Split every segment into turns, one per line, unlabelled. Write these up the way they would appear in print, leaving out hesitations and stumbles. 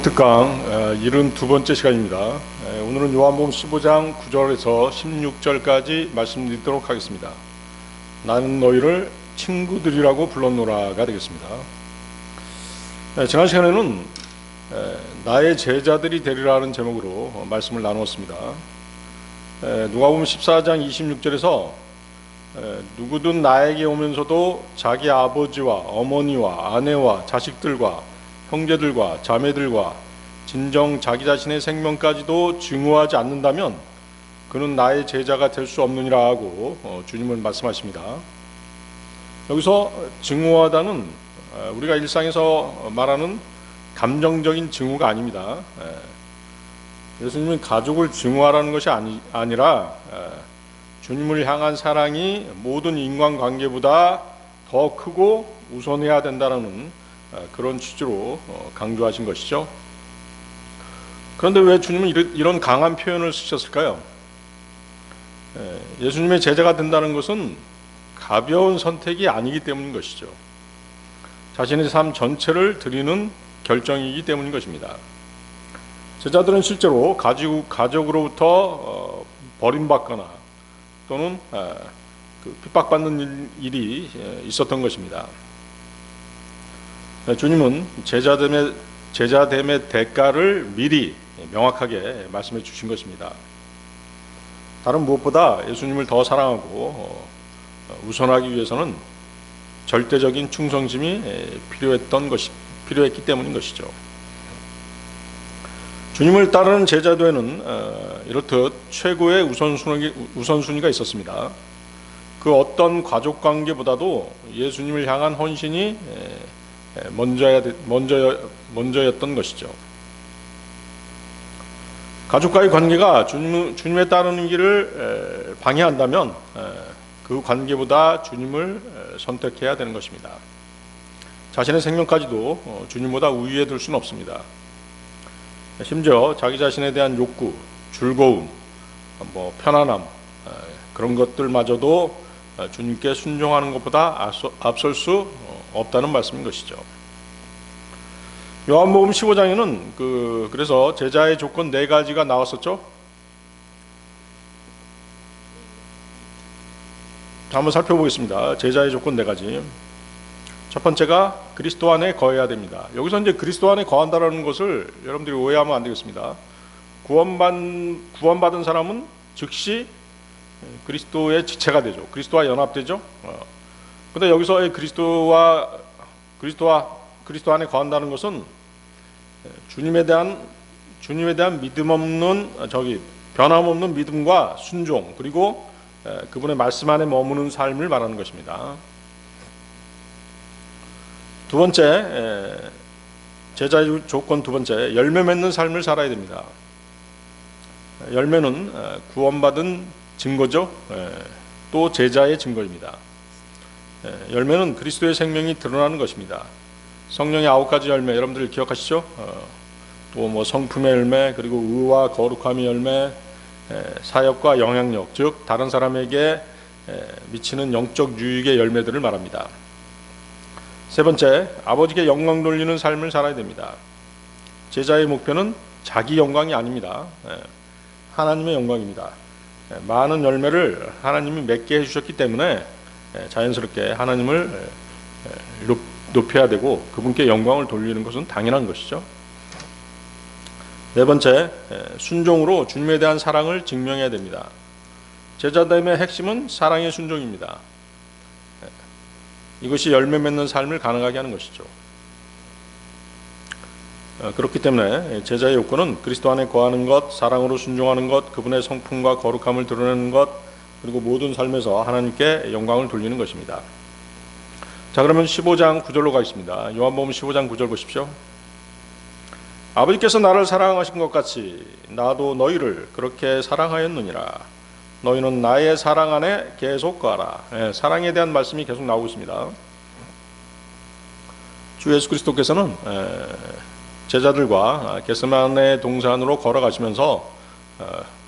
요한복음 특강 72번째 시간입니다. 오늘은 요한복음 15장 9절에서 16절까지 말씀드리도록 하겠습니다. 나는 너희를 친구들이라고 불렀노라가 되겠습니다. 지난 시간에는 나의 제자들이 되리라는 제목으로 말씀을 나누었습니다. 누가복음 14장 26절에서 누구든 나에게 오면서도 자기 아버지와 어머니와 아내와 자식들과 형제들과 자매들과 진정 자기 자신의 생명까지도 증오하지 않는다면 그는 나의 제자가 될 수 없느니라 하고 주님은 말씀하십니다. 여기서 증오하다는 우리가 일상에서 말하는 감정적인 증오가 아닙니다. 예수님은 가족을 증오하라는 것이 아니라 주님을 향한 사랑이 모든 인간관계보다 더 크고 우선해야 된다는 그런 취지로 강조하신 것이죠. 그런데 왜 주님은 이런 강한 표현을 쓰셨을까요? 예수님의 제자가 된다는 것은 가벼운 선택이 아니기 때문인 것이죠. 자신의 삶 전체를 드리는 결정이기 때문인 것입니다. 제자들은 실제로 가족으로부터 버림받거나 또는 핍박받는 일이 있었던 것입니다. 주님은 제자됨의 대가를 미리 명확하게 말씀해 주신 것입니다. 다른 무엇보다 예수님을 더 사랑하고 우선하기 위해서는 절대적인 충성심이 필요했기 때문인 것이죠. 주님을 따르는 제자도에는 이렇듯 최고의 우선순위가 있었습니다. 그 어떤 가족관계보다도 예수님을 향한 헌신이 먼저였던 것이죠. 가족과의 관계가 주님에 따르는 길을 방해한다면 그 관계보다 주님을 선택해야 되는 것입니다. 자신의 생명까지도 주님보다 우위에 둘 수는 없습니다. 심지어 자기 자신에 대한 욕구, 즐거움, 편안함 그런 것들마저도 주님께 순종하는 것보다 앞설 수 없다는 말씀인 것이죠. 요한복음 15장에는 그래서 제자의 조건 4가지가 나왔었죠. 한번 살펴보겠습니다. 제자의 조건 4가지. 첫 번째가 그리스도 안에 거해야 됩니다. 여기서 이제 그리스도 안에 거한다라는 것을 여러분들이 오해하면 안 되겠습니다. 구원받은 사람은 즉시 그리스도의 지체가 되죠. 그리스도와 연합되죠. 근데 여기서의 그리스도 안에 거한다는 것은 주님에 대한 변함없는 믿음과 순종, 그리고 그분의 말씀 안에 머무는 삶을 말하는 것입니다. 두 번째, 제자의 조건 두 번째, 열매 맺는 삶을 살아야 됩니다. 열매는 구원받은 증거죠. 또 제자의 증거입니다. 열매는 그리스도의 생명이 드러나는 것입니다. 성령의 9가지 열매 여러분들 기억하시죠? 또 성품의 열매, 그리고 의와 거룩함의 열매, 사역과 영향력, 즉 다른 사람에게 미치는 영적 유익의 열매들을 말합니다. 세 번째, 아버지께 영광 돌리는 삶을 살아야 됩니다. 제자의 목표는 자기 영광이 아닙니다. 하나님의 영광입니다. 많은 열매를 하나님이 맺게 해주셨기 때문에 자연스럽게 하나님을 높여야 되고 그분께 영광을 돌리는 것은 당연한 것이죠. 네 번째, 순종으로 주님에 대한 사랑을 증명해야 됩니다. 제자됨의 핵심은 사랑의 순종입니다. 이것이 열매 맺는 삶을 가능하게 하는 것이죠. 그렇기 때문에 제자의 요건은 그리스도 안에 거하는 것, 사랑으로 순종하는 것, 그분의 성품과 거룩함을 드러내는 것, 그리고 모든 삶에서 하나님께 영광을 돌리는 것입니다. 자, 그러면 15장 9절로 가겠습니다. 요한복음 15장 9절 보십시오. 아버지께서 나를 사랑하신 것 같이 나도 너희를 그렇게 사랑하였느니라. 너희는 나의 사랑 안에 계속 거하라. 사랑에 대한 말씀이 계속 나오고 있습니다. 주 예수 그리스도께서는 제자들과 겟세마네 동산으로 걸어가시면서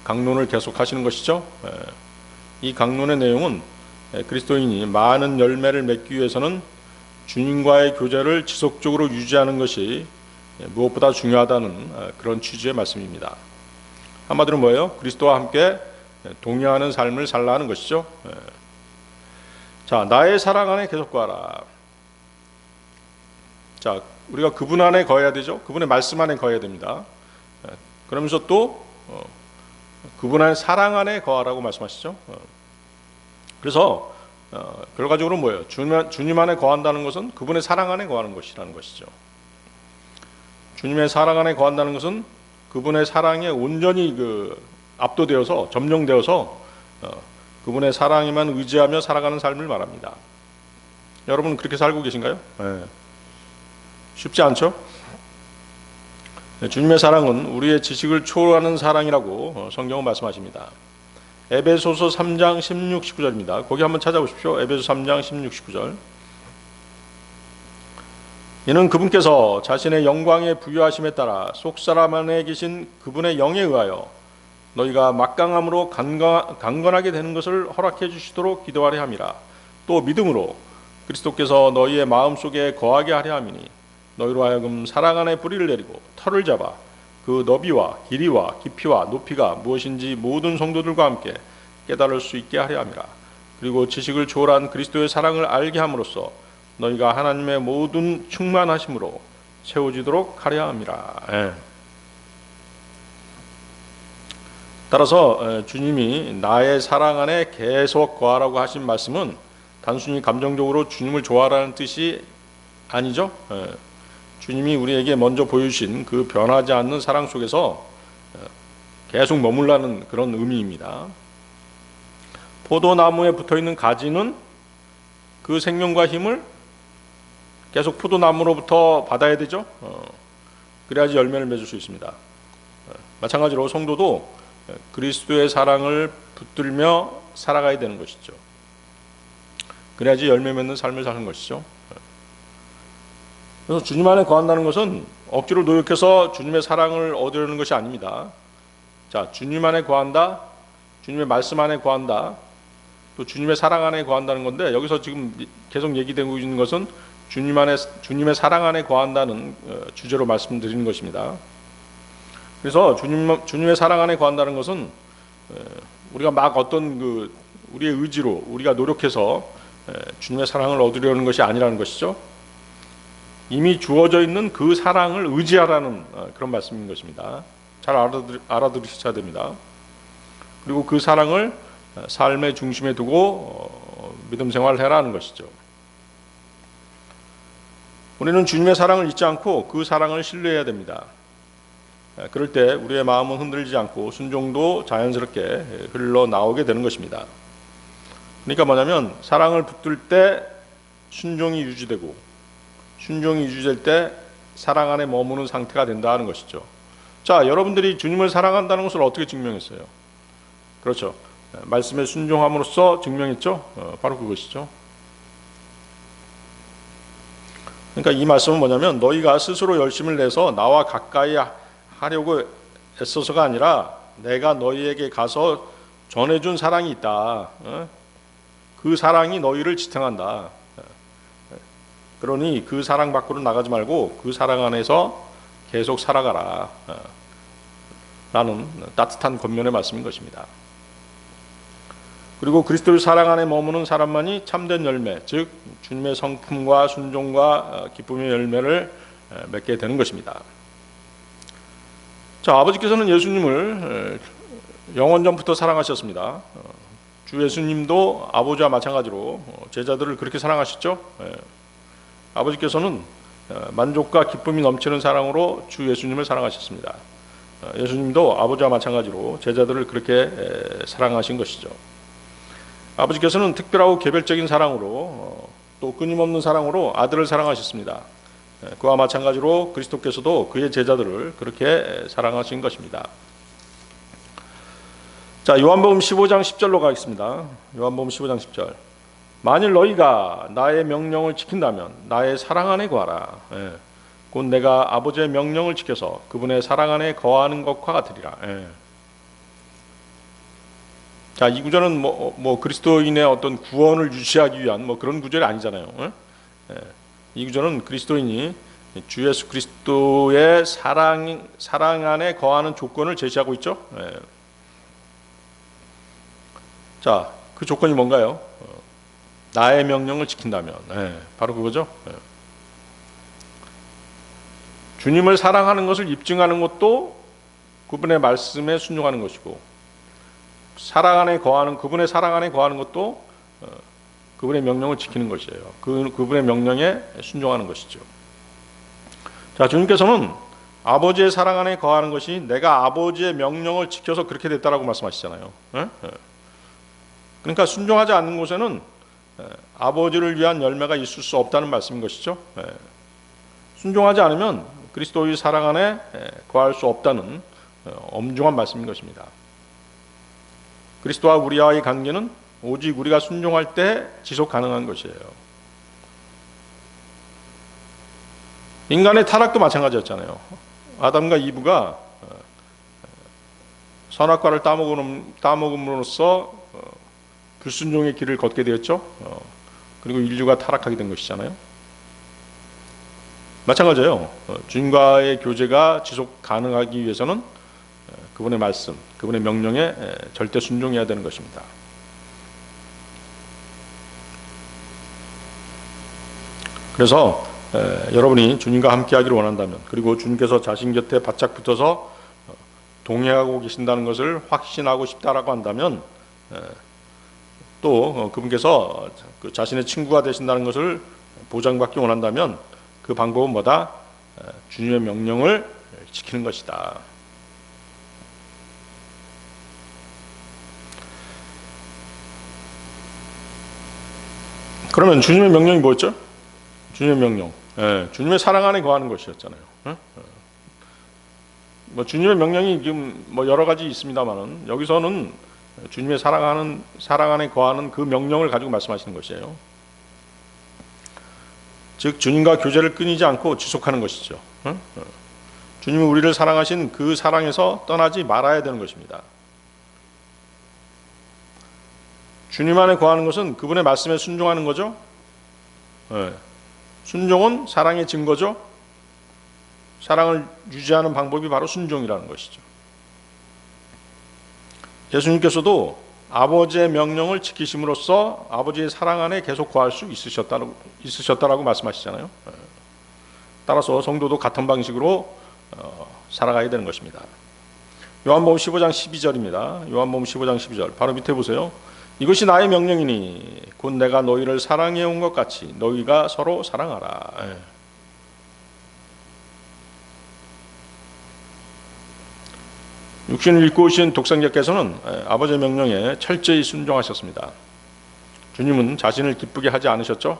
강론을 계속하시는 것이죠. 이 강론의 내용은 그리스도인이 많은 열매를 맺기 위해서는 주님과의 교제를 지속적으로 유지하는 것이 무엇보다 중요하다는 그런 취지의 말씀입니다. 한마디로 뭐예요? 그리스도와 함께 동의하는 삶을 살라 하는 것이죠. 자, 나의 사랑 안에 계속 거하라. 자, 우리가 그분 안에 거해야 되죠. 그분의 말씀 안에 거해야 됩니다. 그러면서 또 그분 안에 사랑 안에 거하라고 말씀하시죠. 그래서 결과적으로 뭐예요? 주님 안에 거한다는 것은 그분의 사랑 안에 거하는 것이라는 것이죠. 주님의 사랑 안에 거한다는 것은 그분의 사랑에 온전히 압도되어서 점령되어서 그분의 사랑에만 의지하며 살아가는 삶을 말합니다. 여러분 그렇게 살고 계신가요? 쉽지 않죠? 주님의 사랑은 우리의 지식을 초월하는 사랑이라고 성경은 말씀하십니다. 에베소서 3장 16, 19절입니다. 거기 한번 찾아보십시오. 에베소 3장 16, 19절. 이는 그분께서 자신의 영광의 부유하심에 따라 속사람 안에 계신 그분의 영에 의하여 너희가 막강함으로 강건하게 되는 것을 허락해 주시도록 기도하려 함이라. 또 믿음으로 그리스도께서 너희의 마음속에 거하게 하려 함이니 너희로 하여금 사랑 안에 뿌리를 내리고 터를 잡아 그 너비와 길이와 깊이와 높이가 무엇인지 모든 성도들과 함께 깨달을 수 있게 하려 함이라. 그리고 지식을 초월한 그리스도의 사랑을 알게 함으로써 너희가 하나님의 모든 충만하심으로 채워지도록 하려 함이라. 따라서 주님이 나의 사랑 안에 계속 거하라고 하신 말씀은 단순히 감정적으로 주님을 좋아하라는 뜻이 아니죠. 주님이 우리에게 먼저 보여주신 그 변하지 않는 사랑 속에서 계속 머물라는 그런 의미입니다. 포도나무에 붙어있는 가지는 그 생명과 힘을 계속 포도나무로부터 받아야 되죠. 그래야지 열매를 맺을 수 있습니다. 마찬가지로 성도도 그리스도의 사랑을 붙들며 살아가야 되는 것이죠. 그래야지 열매 맺는 삶을 사는 것이죠. 그래서 주님 안에 거한다는 것은 억지로 노력해서 주님의 사랑을 얻으려는 것이 아닙니다. 자, 주님 안에 거한다, 주님의 말씀 안에 거한다, 또 주님의 사랑 안에 거한다는 건데 여기서 지금 계속 얘기되고 있는 것은 주님의 사랑 안에 거한다는 주제로 말씀드리는 것입니다. 그래서 주님의 사랑 안에 거한다는 것은 우리가 막 어떤 우리의 의지로 우리가 노력해서 주님의 사랑을 얻으려는 것이 아니라는 것이죠. 이미 주어져 있는 그 사랑을 의지하라는 그런 말씀인 것입니다. 잘 알아들으셔야 됩니다. 그리고 그 사랑을 삶의 중심에 두고 믿음 생활을 해라는 것이죠. 우리는 주님의 사랑을 잊지 않고 그 사랑을 신뢰해야 됩니다. 그럴 때 우리의 마음은 흔들리지 않고 순종도 자연스럽게 흘러나오게 되는 것입니다. 그러니까 뭐냐면 사랑을 붙들 때 순종이 유지되고 순종이 유지될 때 사랑 안에 머무는 상태가 된다는 것이죠. 자, 여러분들이 주님을 사랑한다는 것을 어떻게 증명했어요? 그렇죠. 말씀에 순종함으로써 증명했죠. 바로 그것이죠. 그러니까 이 말씀은 뭐냐면 너희가 스스로 열심을 내서 나와 가까이 하려고 애써서가 아니라 내가 너희에게 가서 전해준 사랑이 있다. 그 사랑이 너희를 지탱한다. 그러니 그 사랑 밖으로 나가지 말고 그 사랑 안에서 계속 살아가라 라는 따뜻한 권면의 말씀인 것입니다. 그리고 그리스도를 사랑 안에 머무는 사람만이 참된 열매, 즉 주님의 성품과 순종과 기쁨의 열매를 맺게 되는 것입니다. 자, 아버지께서는 예수님을 영원 전부터 사랑하셨습니다. 주 예수님도 아버지와 마찬가지로 제자들을 그렇게 사랑하셨죠. 아버지께서는 만족과 기쁨이 넘치는 사랑으로 주 예수님을 사랑하셨습니다. 예수님도 아버지와 마찬가지로 제자들을 그렇게 사랑하신 것이죠. 아버지께서는 특별하고 개별적인 사랑으로 또 끊임없는 사랑으로 아들을 사랑하셨습니다. 그와 마찬가지로 그리스도께서도 그의 제자들을 그렇게 사랑하신 것입니다. 자, 요한복음 15장 10절로 가겠습니다. 요한복음 15장 10절. 만일 너희가 나의 명령을 지킨다면 나의 사랑 안에 거하라. 곧 내가 아버지의 명령을 지켜서 그분의 사랑 안에 거하는 것과 같으리라. 자, 이 구절은 뭐 그리스도인의 어떤 구원을 유지하기 위한 그런 구절이 아니잖아요. 이 구절은 그리스도인이 주 예수 그리스도의 사랑 안에 거하는 조건을 제시하고 있죠. 자, 그 조건이 뭔가요? 나의 명령을 지킨다면, 바로 그거죠. 주님을 사랑하는 것을 입증하는 것도 그분의 말씀에 순종하는 것이고, 그분의 사랑 안에 거하는 것도 그분의 명령을 지키는 것이에요. 그분의 명령에 순종하는 것이죠. 자, 주님께서는 아버지의 사랑 안에 거하는 것이 내가 아버지의 명령을 지켜서 그렇게 됐다라고 말씀하시잖아요. 그러니까 순종하지 않는 곳에는 아버지를 위한 열매가 있을 수 없다는 말씀인 것이죠. 순종하지 않으면 그리스도의 사랑 안에 거할 수 없다는 엄중한 말씀인 것입니다. 그리스도와 우리와의 관계는 오직 우리가 순종할 때 지속 가능한 것이에요. 인간의 타락도 마찬가지였잖아요. 아담과 이브가 선악과를 따먹음으로써 불순종의 길을 걷게 되었죠. 그리고 인류가 타락하게 된 것이잖아요. 마찬가지예요. 주님과의 교제가 지속 가능하기 위해서는 그분의 말씀, 그분의 명령에 절대 순종해야 되는 것입니다. 그래서 여러분이 주님과 함께하기를 원한다면, 그리고 주님께서 자신 곁에 바짝 붙어서 동행하고 계신다는 것을 확신하고 싶다라고 한다면, 또 그분께서 자신의 친구가 되신다는 것을 보장받기 원한다면 그 방법은 뭐다? 주님의 명령을 지키는 것이다. 그러면 주님의 명령이 뭐였죠? 주님의 명령, 주님의 사랑 안에 거하는 것이었잖아요. 뭐 주님의 명령이 지금 뭐 여러 가지 있습니다만은 여기서는 주님의 사랑 안에 거하는 그 명령을 가지고 말씀하시는 것이에요. 즉 주님과 교제를 끊이지 않고 지속하는 것이죠. 주님이 우리를 사랑하신 그 사랑에서 떠나지 말아야 되는 것입니다. 주님 안에 거하는 것은 그분의 말씀에 순종하는 거죠. 순종은 사랑의 증거죠. 사랑을 유지하는 방법이 바로 순종이라는 것이죠. 예수님께서도 아버지의 명령을 지키심으로써 아버지의 사랑 안에 계속 거할 수 있으셨다라고 말씀하시잖아요. 따라서 성도도 같은 방식으로 살아가야 되는 것입니다. 요한복음 15장 12절입니다. 요한복음 15장 12절 바로 밑에 보세요. 이것이 나의 명령이니 곧 내가 너희를 사랑해온 것 같이 너희가 서로 사랑하라. 육신을 입고 오신 독생자께서는 아버지의 명령에 철저히 순종하셨습니다. 주님은 자신을 기쁘게 하지 않으셨죠?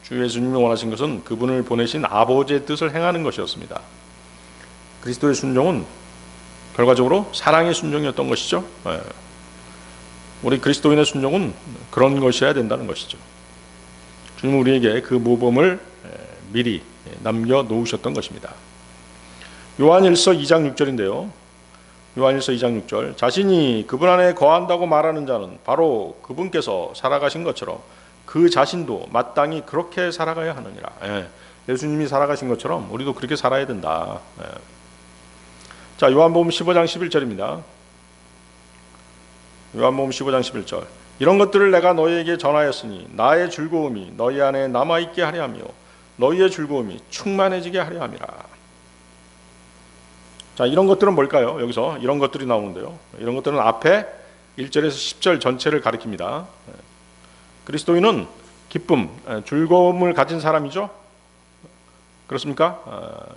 주 예수님이 원하신 것은 그분을 보내신 아버지의 뜻을 행하는 것이었습니다. 그리스도의 순종은 결과적으로 사랑의 순종이었던 것이죠. 우리 그리스도인의 순종은 그런 것이어야 된다는 것이죠. 주님은 우리에게 그 모범을 미리 남겨놓으셨던 것입니다. 요한일서 2장 6절인데요. 요한일서 2장 6절 자신이 그분 안에 거한다고 말하는 자는 바로 그분께서 살아가신 것처럼 그 자신도 마땅히 그렇게 살아가야 하느니라. 예수님이 살아가신 것처럼 우리도 그렇게 살아야 된다. 자, 요한복음 15장 11절입니다. 요한복음 15장 11절 이런 것들을 내가 너희에게 전하였으니 나의 즐거움이 너희 안에 남아있게 하려 하며 너희의 즐거움이 충만해지게 하려 함이라. 자, 이런 것들은 뭘까요? 여기서 이런 것들이 나오는데요. 이런 것들은 앞에 1절에서 10절 전체를 가리킵니다. 그리스도인은 기쁨, 즐거움을 가진 사람이죠. 그렇습니까?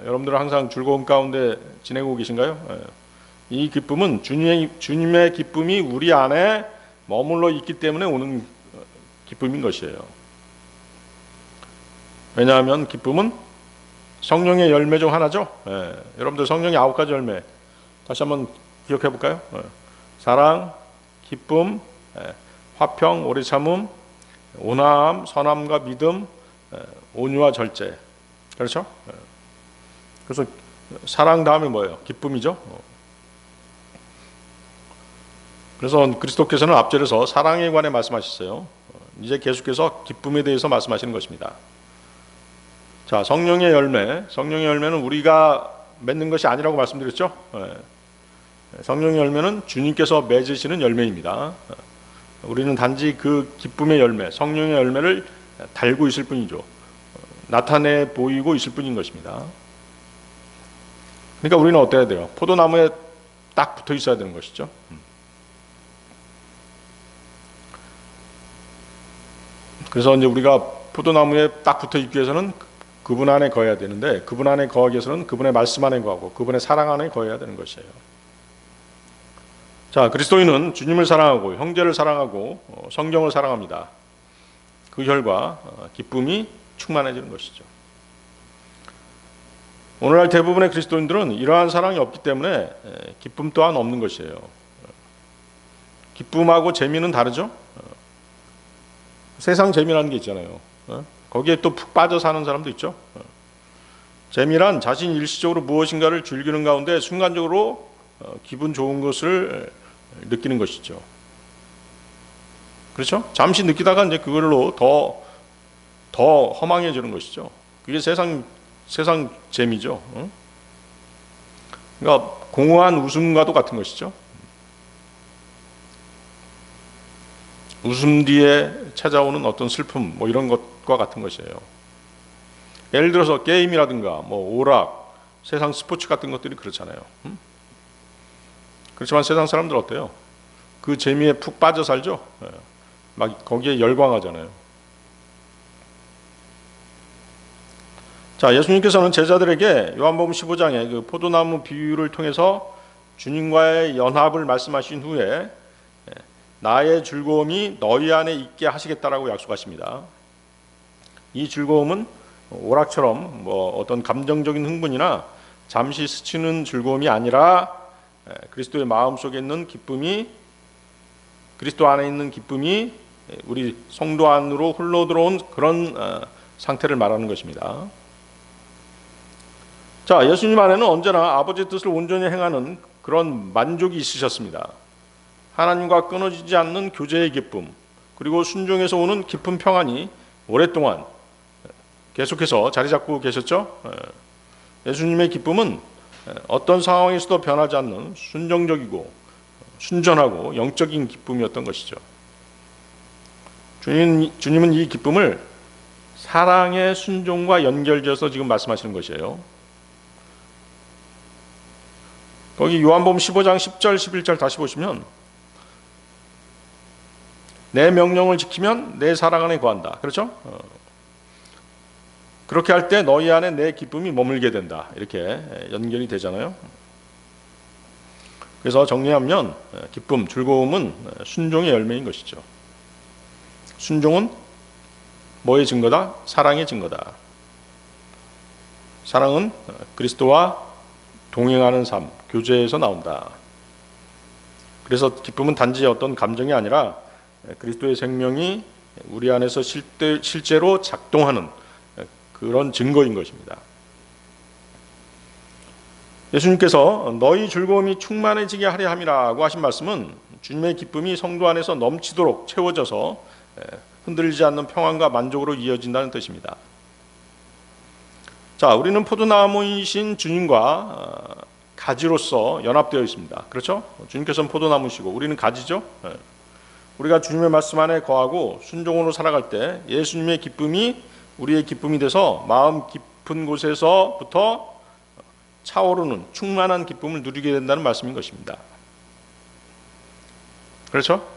여러분들은 항상 즐거움 가운데 지내고 계신가요? 이 기쁨은 주님의 기쁨이 우리 안에 머물러 있기 때문에 오는 기쁨인 것이에요. 왜냐하면 기쁨은 성령의 열매 중 하나죠. 여러분들 성령의 9가지 열매 다시 한번 기억해 볼까요? 사랑, 기쁨, 화평, 오래 참음, 온화함, 선함과 믿음, 온유와 절제. 그렇죠? 그래서 사랑 다음에 뭐예요? 기쁨이죠. 그래서 그리스도께서는 앞절에서 사랑에 관해 말씀하셨어요. 이제 계속해서 기쁨에 대해서 말씀하시는 것입니다. 자, 성령의 열매. 성령의 열매는 우리가 맺는 것이 아니라고 말씀드렸죠. 성령의 열매는 주님께서 맺으시는 열매입니다. 우리는 단지 그 기쁨의 열매, 성령의 열매를 달고 있을 뿐이죠. 나타내 보이고 있을 뿐인 것입니다. 그러니까 우리는 어때야 돼요? 포도나무에 딱 붙어 있어야 되는 것이죠. 그래서 이제 우리가 포도나무에 딱 붙어 있기 위해서는 그분 안에 거해야 되는데, 그분 안에 거하기 위해서는 그분의 말씀 안에 거하고 그분의 사랑 안에 거해야 되는 것이에요. 자, 그리스도인은 주님을 사랑하고 형제를 사랑하고 성경을 사랑합니다. 그 결과 기쁨이 충만해지는 것이죠. 오늘날 대부분의 그리스도인들은 이러한 사랑이 없기 때문에 기쁨 또한 없는 것이에요. 기쁨하고 재미는 다르죠. 세상 재미라는 게 있잖아요. 거기에 또 푹 빠져 사는 사람도 있죠. 재미란 자신이 일시적으로 무엇인가를 즐기는 가운데 순간적으로 기분 좋은 것을 느끼는 것이죠. 그렇죠? 잠시 느끼다가 이제 그걸로 더 허망해지는 것이죠. 그게 세상 재미죠. 그러니까 공허한 웃음과도 같은 것이죠. 웃음 뒤에 찾아오는 어떤 슬픔, 뭐 이런 것과 같은 것이에요. 예를 들어서 게임이라든가 뭐 오락, 세상 스포츠 같은 것들이 그렇잖아요. 그렇지만 세상 사람들 어때요? 그 재미에 푹 빠져 살죠. 막 거기에 열광하잖아요. 자, 예수님께서는 제자들에게 요한복음 15장의 그 포도나무 비유를 통해서 주님과의 연합을 말씀하신 후에 나의 즐거움이 너희 안에 있게 하시겠다라고 약속하십니다. 이 즐거움은 오락처럼 뭐 어떤 감정적인 흥분이나 잠시 스치는 즐거움이 아니라 그리스도의 마음 속에 있는 기쁨이, 그리스도 안에 있는 기쁨이 우리 성도 안으로 흘러 들어온 그런 상태를 말하는 것입니다. 자, 예수님 안에는 언제나 아버지의 뜻을 온전히 행하는 그런 만족이 있으셨습니다. 하나님과 끊어지지 않는 교제의 기쁨, 그리고 순종에서 오는 깊은 평안이 오랫동안 계속해서 자리 잡고 계셨죠. 예수님의 기쁨은 어떤 상황에서도 변하지 않는 순정적이고 순전하고 영적인 기쁨이었던 것이죠. 주님은 이 기쁨을 사랑의 순종과 연결지어서 지금 말씀하시는 것이에요. 거기 요한복음 15장 10절 11절 다시 보시면 내 명령을 지키면 내 사랑 안에 거한다. 그렇죠? 그렇게 할 때 너희 안에 내 기쁨이 머물게 된다. 이렇게 연결이 되잖아요. 그래서 정리하면 기쁨, 즐거움은 순종의 열매인 것이죠. 순종은 뭐의 증거다? 사랑의 증거다. 사랑은 그리스도와 동행하는 삶, 교제에서 나온다. 그래서 기쁨은 단지 어떤 감정이 아니라 그리스도의 생명이 우리 안에서 실제로 작동하는 그런 증거인 것입니다. 예수님께서 너희 즐거움이 충만해지게 하려 함이라고 하신 말씀은 주님의 기쁨이 성도 안에서 넘치도록 채워져서 흔들리지 않는 평안과 만족으로 이어진다는 뜻입니다. 자, 우리는 포도나무이신 주님과 가지로서 연합되어 있습니다. 그렇죠? 주님께서는 포도나무시고 우리는 가지죠. 우리가 주님의 말씀 안에 거하고 순종으로 살아갈 때 예수님의 기쁨이 우리의 기쁨이 돼서 마음 깊은 곳에서부터 차오르는 충만한 기쁨을 누리게 된다는 말씀인 것입니다. 그렇죠?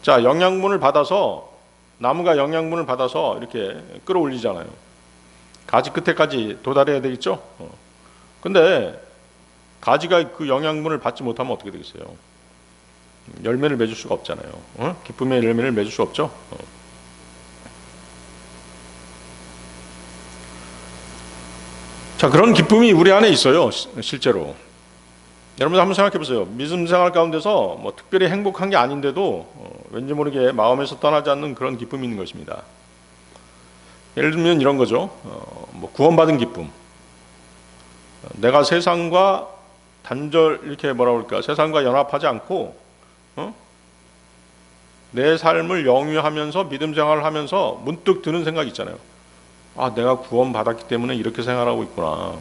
자, 영양분을 받아서, 나무가 영양분을 받아서 이렇게 끌어올리잖아요. 가지 끝에까지 도달해야 되겠죠? 근데 가지가 그 영양분을 받지 못하면 어떻게 되겠어요? 열매를 맺을 수가 없잖아요. 기쁨의 열매를 맺을 수 없죠? 자, 그런 기쁨이 우리 안에 있어요. 실제로. 여러분 한번 생각해 보세요. 믿음 생활 가운데서 뭐 특별히 행복한 게 아닌데도 왠지 모르게 마음에서 떠나지 않는 그런 기쁨이 있는 것입니다. 예를 들면 이런 거죠. 뭐 구원받은 기쁨. 내가 세상과 단절 이렇게 뭐라 그럴까? 세상과 연합하지 않고 내 삶을 영위하면서 믿음 생활을 하면서 문득 드는 생각이 있잖아요. 아, 내가 구원받았기 때문에 이렇게 생활하고 있구나.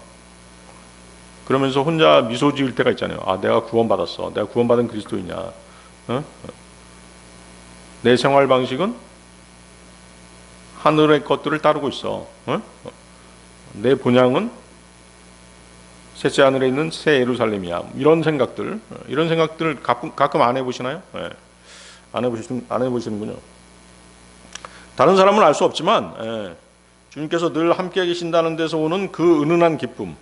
그러면서 혼자 미소 지을 때가 있잖아요. 아, 내가 구원받았어. 내가 구원받은 그리스도이냐. 어? 내 생활 방식은 하늘의 것들을 따르고 있어. 어? 내 본향은 셋째 하늘에 있는 새 예루살렘이야. 이런 생각들 가끔 안 해보시나요? 네. 안 해보시는군요. 다른 사람은 알 수 없지만, 주님께서 늘 함께 계신다는 데서 오는 그 은은한 기쁨,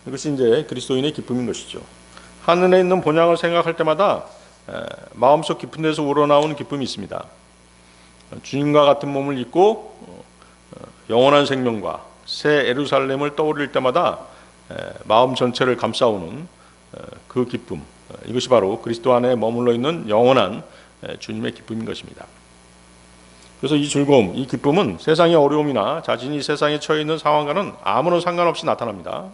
이것이 이제 그리스도인의 기쁨인 것이죠. 하늘에 있는 본향을 생각할 때마다 마음속 깊은 데서 우러나오는 기쁨이 있습니다. 주님과 같은 몸을 입고 영원한 생명과 새 예루살렘을 떠올릴 때마다 마음 전체를 감싸오는 그 기쁨, 이것이 바로 그리스도 안에 머물러 있는 영원한 주님의 기쁨인 것입니다. 그래서 이 즐거움, 이 기쁨은 세상의 어려움이나 자신이 세상에 처해 있는 상황과는 아무런 상관없이 나타납니다.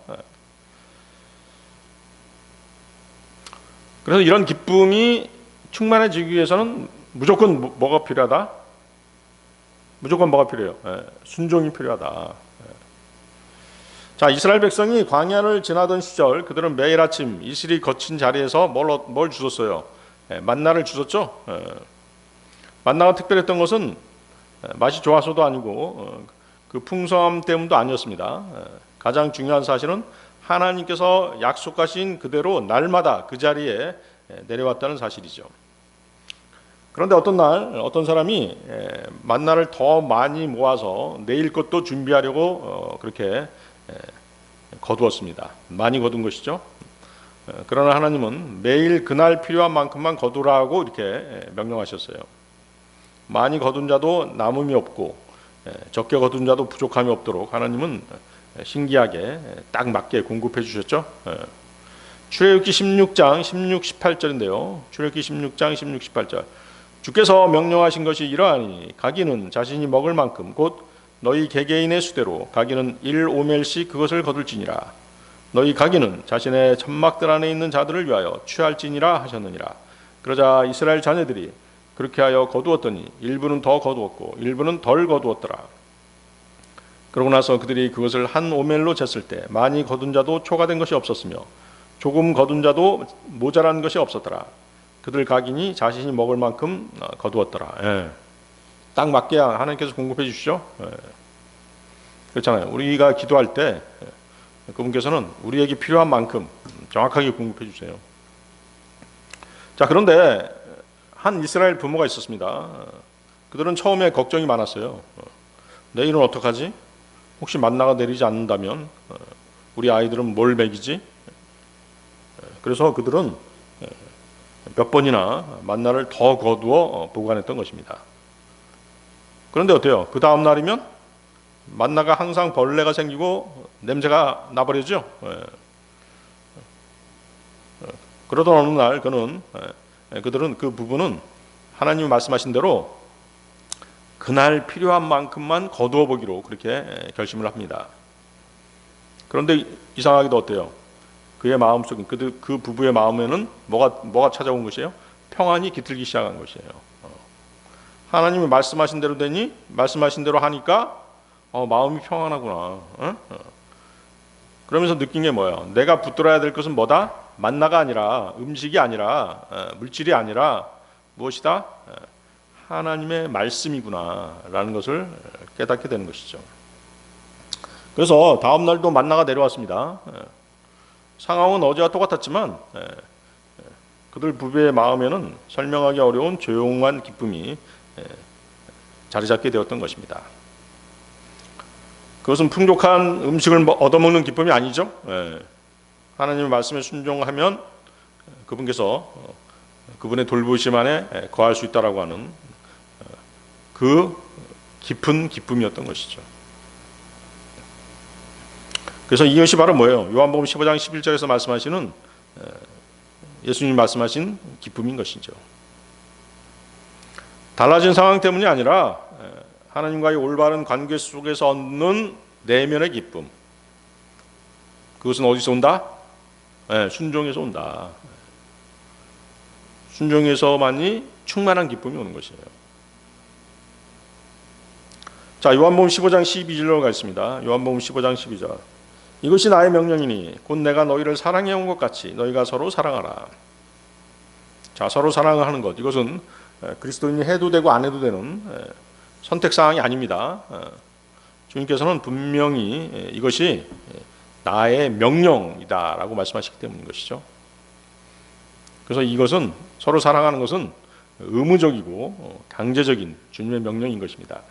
그래서 이런 기쁨이 충만해지기 위해서는 무조건 뭐가 필요하다? 무조건 뭐가 필요해요? 순종이 필요하다. 자, 이스라엘 백성이 광야를 지나던 시절 그들은 매일 아침 이슬이 거친 자리에서 뭘 주셨어요? 만나를 주셨죠. 만나가 특별했던 것은 맛이 좋아서도 아니고 그 풍성함 때문도 아니었습니다. 가장 중요한 사실은 하나님께서 약속하신 그대로 날마다 그 자리에 내려왔다는 사실이죠. 그런데 어떤 날 어떤 사람이 만나를 더 많이 모아서 내일 것도 준비하려고 그렇게 거두었습니다. 많이 거둔 것이죠. 그러나 하나님은 매일 그날 필요한 만큼만 거두라고 이렇게 명령하셨어요. 많이 거둔 자도 남음이 없고 적게 거둔 자도 부족함이 없도록 하나님은 신기하게 딱 맞게 공급해 주셨죠. 출애굽기 16장 16, 18절인데요. 출애굽기 16장 16, 18절. 주께서 명령하신 것이 이러하니 가기는 자신이 먹을 만큼 곧 너희 개개인의 수대로 가기는 1오멜씩 그것을 거둘지니라. 너희 가기는 자신의 천막들 안에 있는 자들을 위하여 취할지니라 하셨느니라. 그러자 이스라엘 자녀들이 그렇게 하여 거두었더니 일부는 더 거두었고 일부는 덜 거두었더라. 그러고 나서 그들이 그것을 한 오멜로 쟀을 때 많이 거둔 자도 초과된 것이 없었으며 조금 거둔 자도 모자란 것이 없었더라. 그들 각인이 자신이 먹을 만큼 거두었더라. 딱 맞게 하나님께서 공급해 주시죠. 그렇잖아요. 우리가 기도할 때 그분께서는 우리에게 필요한 만큼 정확하게 공급해 주세요. 자, 그런데 한 이스라엘 부모가 있었습니다. 그들은 처음에 걱정이 많았어요. 내일은 어떡하지? 혹시 만나가 내리지 않는다면 우리 아이들은 뭘 먹이지? 그래서 그들은 몇 번이나 만나를 더 거두어 보관했던 것입니다. 그런데 어때요? 그 다음 날이면 만나가 항상 벌레가 생기고 냄새가 나버리죠. 그러던 어느 날 그들은 그 부부는 하나님이 말씀하신 대로 그날 필요한 만큼만 거두어 보기로 그렇게 결심을 합니다. 그런데 이상하게도 어때요? 그의 마음속에 그 부부의 마음에는 뭐가 찾아온 것이에요? 평안이 깃들기 시작한 것이에요. 하나님이 말씀하신 대로 되니 말씀하신 대로 하니까 마음이 평안하구나. 그러면서 느낀 게 뭐예요? 내가 붙들어야 될 것은 뭐다? 만나가 아니라 음식이 아니라 물질이 아니라 무엇이다? 하나님의 말씀이구나라는 것을 깨닫게 되는 것이죠. 그래서 다음 날도 만나가 내려왔습니다. 상황은 어제와 똑같았지만 그들 부부의 마음에는 설명하기 어려운 조용한 기쁨이 자리 잡게 되었던 것입니다. 그것은 풍족한 음식을 얻어먹는 기쁨이 아니죠. 하나님의 말씀에 순종하면 그분께서 그분의 돌보심 안에 거할 수 있다라고 하는 그 깊은 기쁨이었던 것이죠. 그래서 이것이 바로 뭐예요? 요한복음 15장 11절에서 말씀하시는 예수님이 말씀하신 기쁨인 것이죠. 달라진 상황 때문이 아니라 하나님과의 올바른 관계 속에서 얻는 내면의 기쁨. 그것은 어디서 온다? 순종에서 온다. 순종에서만이 충만한 기쁨이 오는 것이에요. 자, 요한복음 15장 12절로 가겠습니다. 요한복음 15장 12절. 이것이 나의 명령이니 곧 내가 너희를 사랑해 온 것 같이 너희가 서로 사랑하라. 자, 서로 사랑하는 것, 이것은 그리스도인이 해도 되고 안 해도 되는 선택사항이 아닙니다. 주님께서는 분명히 이것이 나의 명령이다라고 말씀하시기 때문인 것이죠. 그래서 이것은, 서로 사랑하는 것은 의무적이고 강제적인 주님의 명령인 것입니다.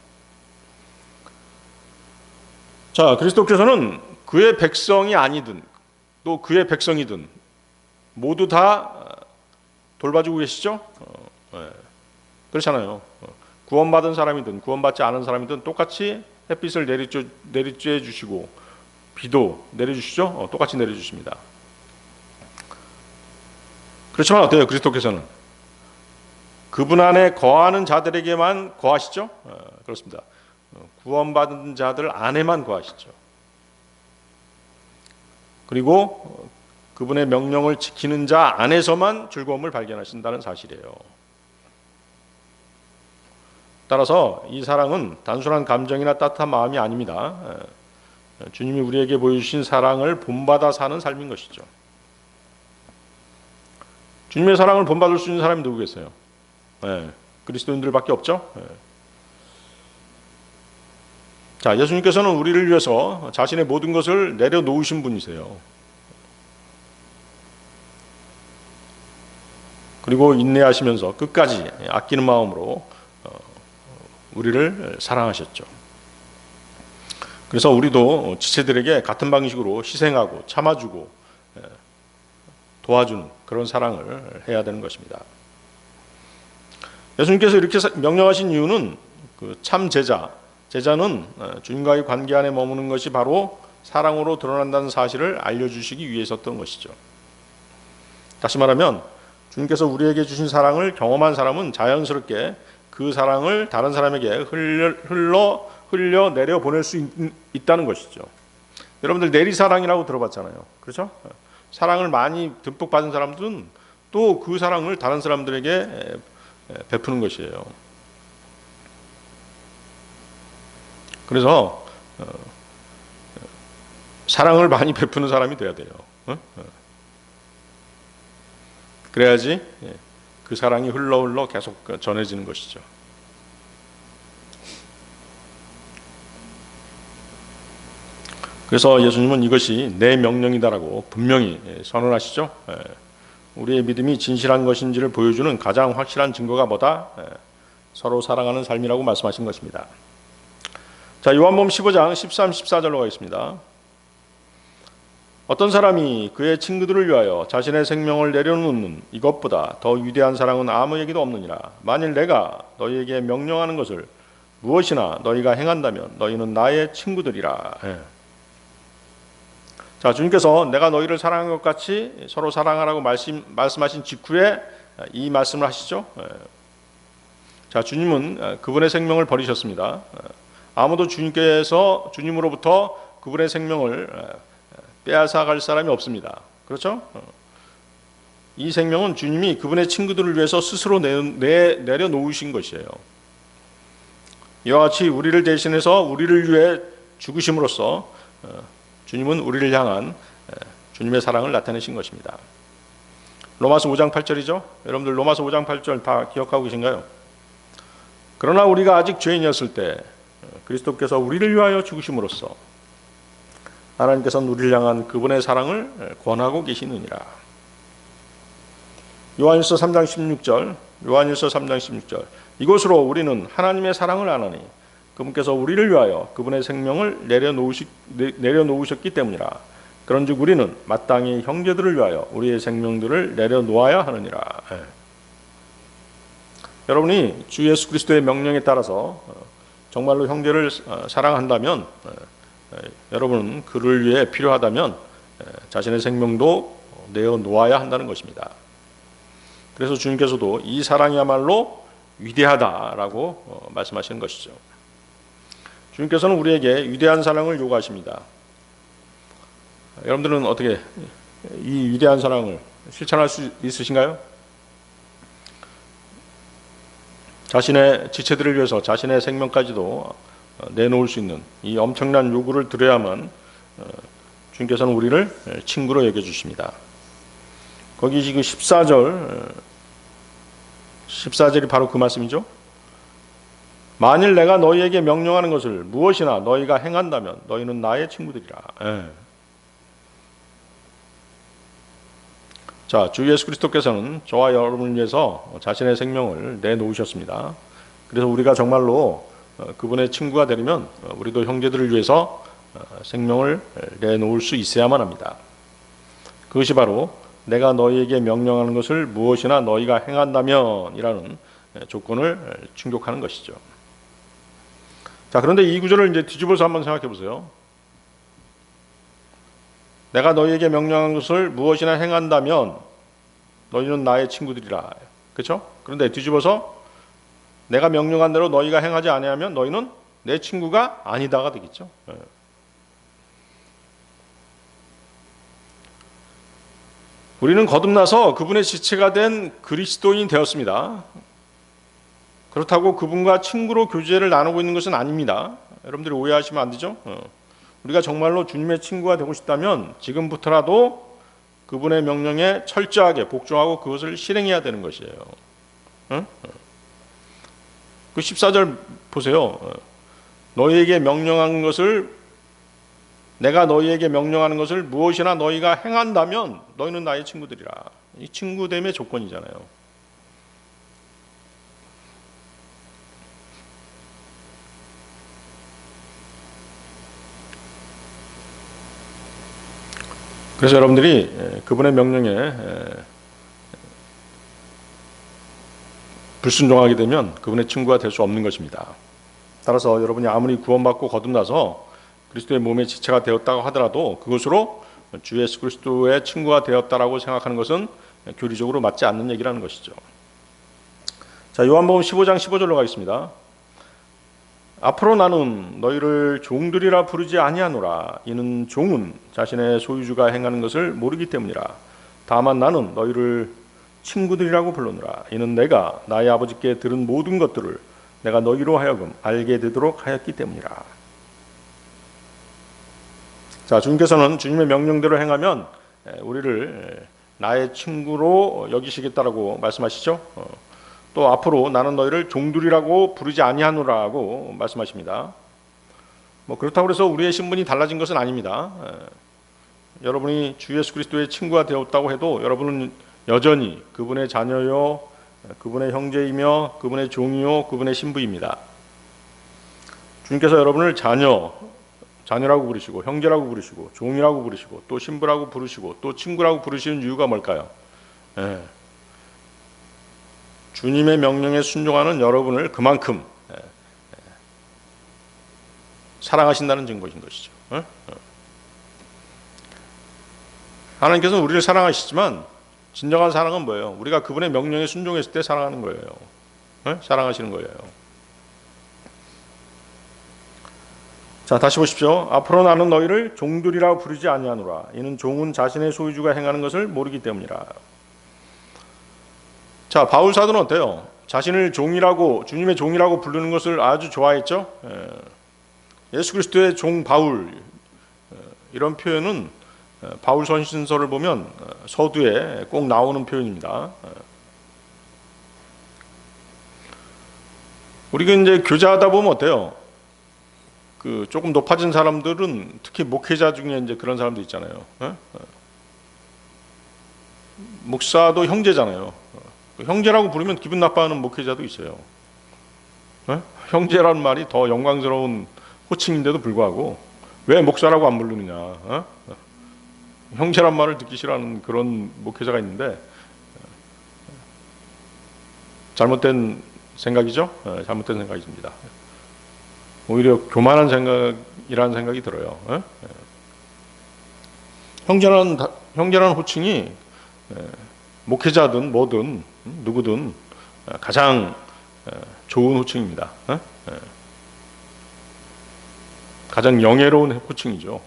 자, 그리스도께서는 그의 백성이 아니든 또 그의 백성이든 모두 다 돌봐주고 계시죠? 그렇잖아요. 구원받은 사람이든 구원받지 않은 사람이든 똑같이 햇빛을 내리쬐 주시고 비도 내려주시죠? 똑같이 내려주십니다. 그렇지만 어때요? 그리스도께서는 그분 안에 거하는 자들에게만 거하시죠? 그렇습니다. 구원받은 자들 안에만 거하시죠. 그리고 그분의 명령을 지키는 자 안에서만 즐거움을 발견하신다는 사실이에요. 따라서 이 사랑은 단순한 감정이나 따뜻한 마음이 아닙니다. 주님이 우리에게 보여주신 사랑을 본받아 사는 삶인 것이죠. 주님의 사랑을 본받을 수 있는 사람이 누구겠어요? 그리스도인들밖에 없죠. 자, 예수님께서는 우리를 위해서 자신의 모든 것을 내려놓으신 분이세요. 그리고 인내하시면서 끝까지 아끼는 마음으로 우리를 사랑하셨죠. 그래서 우리도 지체들에게 같은 방식으로 희생하고 참아주고 도와주는 그런 사랑을 해야 되는 것입니다. 예수님께서 이렇게 명령하신 이유는 참 제자는 주님과의 관계 안에 머무는 것이 바로 사랑으로 드러난다는 사실을 알려주시기 위해서였던 것이죠. 다시 말하면 주님께서 우리에게 주신 사랑을 경험한 사람은 자연스럽게 그 사랑을 다른 사람에게 흘려 내려보낼 수 있다는 것이죠. 여러분들 내리사랑이라고 들어봤잖아요. 그렇죠? 사랑을 많이 듬뿍 받은 사람들은 또 그 사랑을 다른 사람들에게 베푸는 것이에요. 그래서 사랑을 많이 베푸는 사람이 돼야 돼요. 그래야지 그 사랑이 흘러 계속 전해지는 것이죠. 그래서 예수님은 이것이 내 명령이다라고 분명히 선언하시죠. 우리의 믿음이 진실한 것인지를 보여주는 가장 확실한 증거가 뭐다? 서로 사랑하는 삶이라고 말씀하신 것입니다. 자, 요한복음 15장 13, 14절로 가겠습니다. 어떤 사람이 그의 친구들을 위하여 자신의 생명을 내려놓는 이것보다 더 위대한 사랑은 아무에게도 없느니라. 만일 내가 너희에게 명령하는 것을 무엇이나 너희가 행한다면 너희는 나의 친구들이라. 자, 주님께서 내가 너희를 사랑한 것 같이 서로 사랑하라고 말씀하신 직후에 이 말씀을 하시죠. 자, 주님은 그분의 생명을 버리셨습니다. 아무도 주님으로부터 그분의 생명을 빼앗아갈 사람이 없습니다. 그렇죠? 이 생명은 주님이 그분의 친구들을 위해서 스스로 내려놓으신 것이에요. 이와 같이 우리를 대신해서 우리를 위해 죽으심으로써 주님은 우리를 향한 주님의 사랑을 나타내신 것입니다. 로마서 5장 8절이죠. 여러분들 로마서 5장 8절 다 기억하고 계신가요? 그러나 우리가 아직 죄인이었을 때 그리스도께서 우리를 위하여 죽으심으로써 하나님께서는 우리를 향한 그분의 사랑을 권하고 계시느니라. 요한일서 3장 16절 이것으로 우리는 하나님의 사랑을 아나니 그분께서 우리를 위하여 그분의 생명을 내려놓으셨기 때문이라. 그런즉 우리는 마땅히 형제들을 위하여 우리의 생명들을 내려놓아야 하느니라. 여러분이 주 예수 그리스도의 명령에 따라서 정말로 형제를 사랑한다면 여러분은 그를 위해 필요하다면 자신의 생명도 내어놓아야 한다는 것입니다. 그래서 주님께서도 이 사랑이야말로 위대하다라고 말씀하시는 것이죠. 주님께서는 우리에게 위대한 사랑을 요구하십니다. 여러분들은 어떻게 이 위대한 사랑을 실천할 수 있으신가요? 자신의 지체들을 위해서 자신의 생명까지도 내놓을 수 있는 이 엄청난 요구를 들어야만 주님께서는 우리를 친구로 여겨주십니다. 거기 지금 14절이 바로 그 말씀이죠. 만일 내가 너희에게 명령하는 것을 무엇이나 너희가 행한다면 너희는 나의 친구들이라. 자, 주 예수 그리스도께서는 저와 여러분을 위해서 자신의 생명을 내놓으셨습니다. 그래서 우리가 정말로 그분의 친구가 되려면 우리도 형제들을 위해서 생명을 내놓을 수 있어야만 합니다. 그것이 바로 내가 너희에게 명령하는 것을 무엇이나 너희가 행한다면 이라는 조건을 충족하는 것이죠. 자, 그런데 이 구절을 이제 뒤집어서 한번 생각해 보세요. 내가 너희에게 명령한 것을 무엇이나 행한다면 너희는 나의 친구들이라. 그렇죠? 그런데 뒤집어서 내가 명령한 대로 너희가 행하지 아니하면 너희는 내 친구가 아니다가 되겠죠. 우리는 거듭나서 그분의 지체가 된 그리스도인이 되었습니다. 그렇다고 그분과 친구로 교제를 나누고 있는 것은 아닙니다. 여러분들이 오해하시면 안 되죠. 우리가 정말로 주님의 친구가 되고 싶다면 지금부터라도 그분의 명령에 철저하게 복종하고 그것을 실행해야 되는 것이에요. 그 14절 보세요. 너희에게 명령한 것을 내가 너희에게 명령하는 것을 무엇이나 너희가 행한다면 너희는 나의 친구들이라. 이 친구됨의 조건이잖아요. 그래서 여러분들이 그분의 명령에 불순종하게 되면 그분의 친구가 될 수 없는 것입니다. 따라서 여러분이 아무리 구원받고 거듭나서 그리스도의 몸의 지체가 되었다고 하더라도 그것으로 주 예수 그리스도의 친구가 되었다라고 생각하는 것은 교리적으로 맞지 않는 얘기라는 것이죠. 자, 요한복음 15장 15절로 가겠습니다. 앞으로 나는 너희를 종들이라 부르지 아니하노라. 이는 종은 자신의 소유주가 행하는 것을 모르기 때문이라. 다만 나는 너희를 친구들이라고 불렀노라. 이는 내가 나의 아버지께 들은 모든 것들을 내가 너희로 하여금 알게 되도록 하였기 때문이라. 자, 주님께서는 주님의 명령대로 행하면 우리를 나의 친구로 여기시겠다라고 말씀하시죠. 또 앞으로 나는 너희를 종들이라고 부르지 아니하노라고 말씀하십니다. 그렇다고 해서 우리의 신분이 달라진 것은 아닙니다. 여러분이 주 예수 그리스도의 친구가 되었다고 해도 여러분은 여전히 그분의 자녀요, 그분의 형제이며 그분의 종이요, 그분의 신부입니다. 주님께서 여러분을 자녀라고 부르시고 형제라고 부르시고 종이라고 부르시고 또 신부라고 부르시고 또 친구라고 부르시는 이유가 뭘까요? 주님의 명령에 순종하는 여러분을 그만큼 사랑하신다는 증거인 것이죠. 하나님께서는 우리를 사랑하시지만 진정한 사랑은 뭐예요? 우리가 그분의 명령에 순종했을 때 사랑하는 거예요. 사랑하시는 거예요. 자, 다시 보십시오. 앞으로 나는 너희를 종들이라 부르지 아니하노라. 이는 종은 자신의 소유주가 행하는 것을 모르기 때문이라. 자, 바울 사도는 어때요? 자신을 종이라고, 주님의 종이라고 부르는 것을 아주 좋아했죠. 예수 그리스도의 종 바울, 이런 표현은 바울 선신서를 보면 서두에 꼭 나오는 표현입니다. 우리가 이제 교제하다 보면 어때요? 그 조금 높아진 사람들은 특히 목회자 중에 이제 그런 사람도 있잖아요. 목사도 형제잖아요. 형제라고 부르면 기분 나빠하는 목회자도 있어요. 형제라는 말이 더 영광스러운 호칭인데도 불구하고 왜 목사라고 안 부르느냐. 형제란 말을 듣기 싫어하는 그런 목회자가 있는데 잘못된 생각이죠. 잘못된 생각입니다. 오히려 교만한 생각이라는 생각이 들어요. 형제라는 호칭이 목회자든 뭐든 누구든 가장 좋은 호칭입니다. 가장 영예로운 호칭이죠.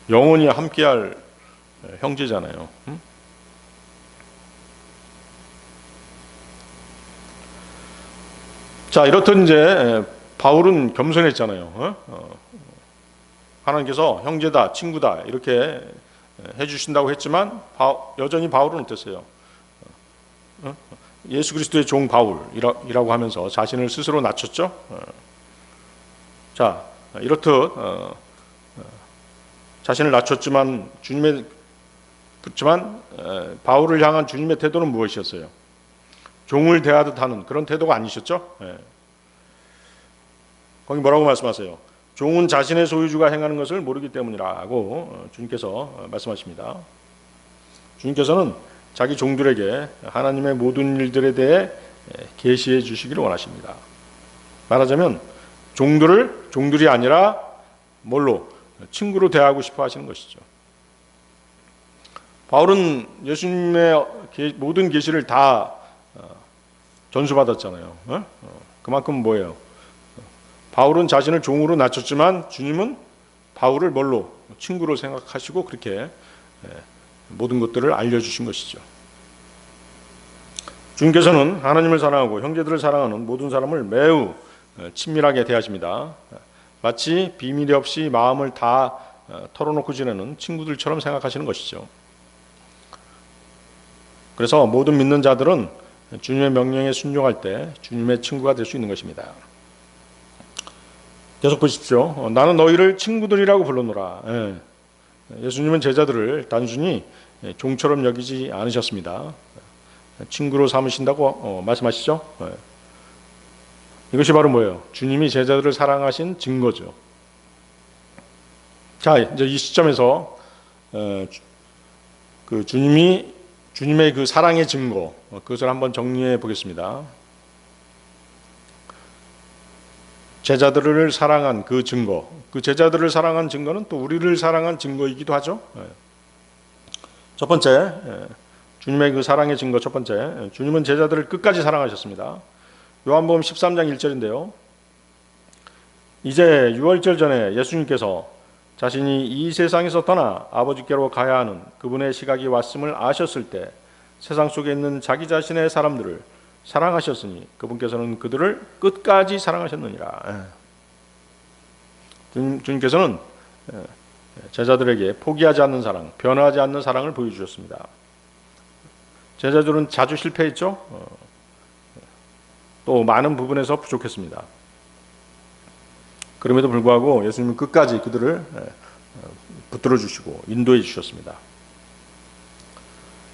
영원히 함께할 형제잖아요. 자, 이렇듯 이제 바울은 겸손했잖아요. 하나님께서 형제다, 친구다 이렇게 해주신다고 했지만 여전히 바울은 어땠어요? 예수 그리스도의 종 바울이라고 하면서 자신을 스스로 낮췄죠. 자, 이렇듯 자신을 낮췄지만 그렇지만 바울을 향한 주님의 태도는 무엇이었어요? 종을 대하듯 하는 그런 태도가 아니셨죠? 거기 뭐라고 말씀하세요? 종은 자신의 소유주가 행하는 것을 모르기 때문이라고 주님께서 말씀하십니다. 주님께서는 자기 종들에게 하나님의 모든 일들에 대해 계시해 주시기를 원하십니다. 말하자면 종들이 아니라 뭘로? 친구로 대하고 싶어 하시는 것이죠. 바울은 예수님의 모든 계시를 다 전수받았잖아요. 그만큼 뭐예요? 바울은 자신을 종으로 낮췄지만 주님은 바울을 뭘로? 친구로 생각하시고 그렇게 모든 것들을 알려주신 것이죠. 주님께서는 하나님을 사랑하고 형제들을 사랑하는 모든 사람을 매우 친밀하게 대하십니다. 마치 비밀이 없이 마음을 다 털어놓고 지내는 친구들처럼 생각하시는 것이죠. 그래서 모든 믿는 자들은 주님의 명령에 순종할 때 주님의 친구가 될 수 있는 것입니다. 계속 보십시오. 나는 너희를 친구들이라고 불렀노라. 예수님은 제자들을 단순히 종처럼 여기지 않으셨습니다. 친구로 삼으신다고 말씀하시죠. 이것이 바로 뭐예요? 주님이 제자들을 사랑하신 증거죠. 자, 이제 이 시점에서 그 주님의 그 사랑의 증거, 그것을 한번 정리해 보겠습니다. 제자들을 사랑한 그 증거, 그 제자들을 사랑한 증거는 또 우리를 사랑한 증거이기도 하죠. 첫 번째, 주님의 그 사랑의 증거 첫 번째, 주님은 제자들을 끝까지 사랑하셨습니다. 요한복음 13장 1절인데요. 이제 6월절 전에 예수님께서 자신이 이 세상에서 떠나 아버지께로 가야 하는 그분의 시각이 왔음을 아셨을 때 세상 속에 있는 자기 자신의 사람들을 사랑하셨으니 그분께서는 그들을 끝까지 사랑하셨느니라. 주님께서는 제자들에게 포기하지 않는 사랑, 변하지 않는 사랑을 보여주셨습니다. 제자들은 자주 실패했죠. 또 많은 부분에서 부족했습니다. 그럼에도 불구하고 예수님은 끝까지 그들을 붙들어 주시고 인도해 주셨습니다.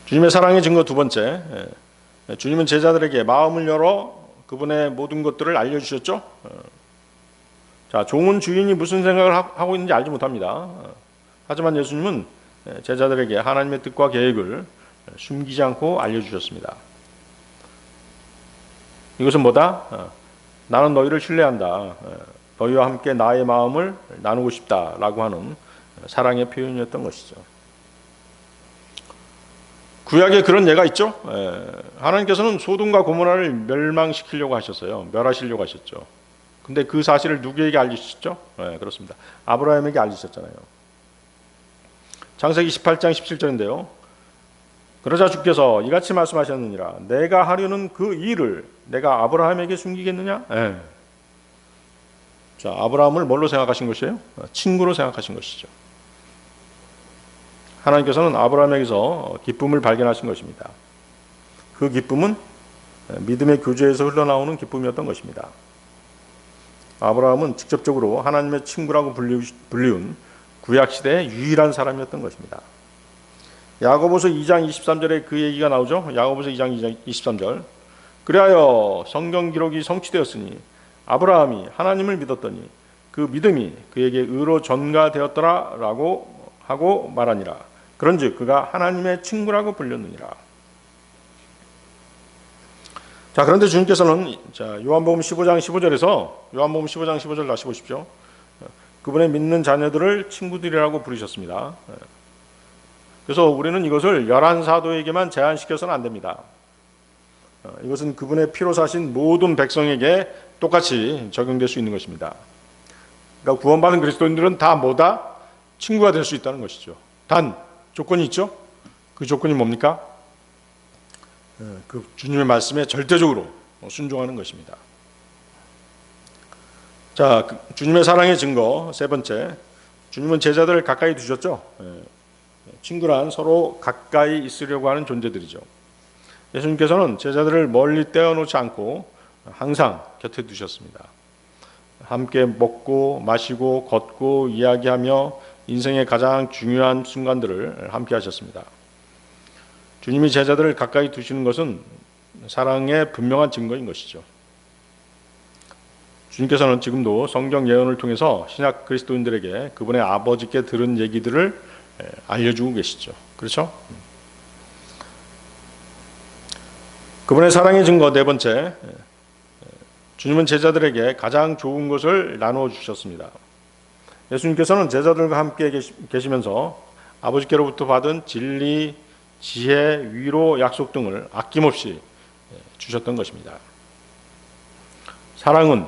주님의 사랑의 증거 두 번째, 주님은 제자들에게 마음을 열어 그분의 모든 것들을 알려주셨죠. 자, 종은 주인이 무슨 생각을 하고 있는지 알지 못합니다. 하지만 예수님은 제자들에게 하나님의 뜻과 계획을 숨기지 않고 알려주셨습니다. 이것은 뭐다? 나는 너희를 신뢰한다. 너희와 함께 나의 마음을 나누고 싶다라고 하는 사랑의 표현이었던 것이죠. 구약에 그런 예가 있죠. 하나님께서는 소돔과 고모라를 멸망시키려고 하셨어요. 멸하시려고 하셨죠. 근데 그 사실을 누구에게 알리셨죠? 그렇습니다. 아브라함에게 알리셨잖아요. 창세기 18장 17절인데요. 그러자 주께서 이같이 말씀하셨느니라. 내가 하려는 그 일을 내가 아브라함에게 숨기겠느냐? 자, 아브라함을 뭘로 생각하신 것이에요? 친구로 생각하신 것이죠. 하나님께서는 아브라함에게서 기쁨을 발견하신 것입니다. 그 기쁨은 믿음의 교제에서 흘러나오는 기쁨이었던 것입니다. 아브라함은 직접적으로 하나님의 친구라고 불리운 구약시대의 유일한 사람이었던 것입니다. 야고보서 2장 23절에 그 얘기가 나오죠. 야고보서 2장 23절. 그리하여 성경 기록이 성취되었으니 아브라함이 하나님을 믿었더니 그 믿음이 그에게 의로 전가되었더라 라고 하고 말하니라. 그런즉 그가 하나님의 친구라고 불렸느니라. 자, 그런데 주님께서는 요한복음 15장 15절 다시 보십시오. 그분의 믿는 자녀들을 친구들이라고 부르셨습니다. 그래서 우리는 이것을 11사도에게만 제한시켜서는 안 됩니다. 이것은 그분의 피로 사신 모든 백성에게 똑같이 적용될 수 있는 것입니다. 그러니까 구원받은 그리스도인들은 다 뭐다? 친구가 될 수 있다는 것이죠. 단 조건이 있죠. 그 조건이 뭡니까? 그 주님의 말씀에 절대적으로 순종하는 것입니다. 자, 주님의 사랑의 증거 세 번째, 주님은 제자들을 가까이 두셨죠. 친구란 서로 가까이 있으려고 하는 존재들이죠. 예수님께서는 제자들을 멀리 떼어놓지 않고 항상 곁에 두셨습니다. 함께 먹고 마시고 걷고 이야기하며 인생의 가장 중요한 순간들을 함께 하셨습니다. 주님이 제자들을 가까이 두시는 것은 사랑의 분명한 증거인 것이죠. 주님께서는 지금도 성경 예언을 통해서 신약 그리스도인들에게 그분의 아버지께 들은 얘기들을 알려주고 계시죠. 그렇죠? 그분의 사랑의 증거 네 번째, 주님은 제자들에게 가장 좋은 것을 나누어 주셨습니다. 예수님께서는 제자들과 함께 계시면서 아버지께로부터 받은 진리, 지혜, 위로, 약속 등을 아낌없이 주셨던 것입니다. 사랑은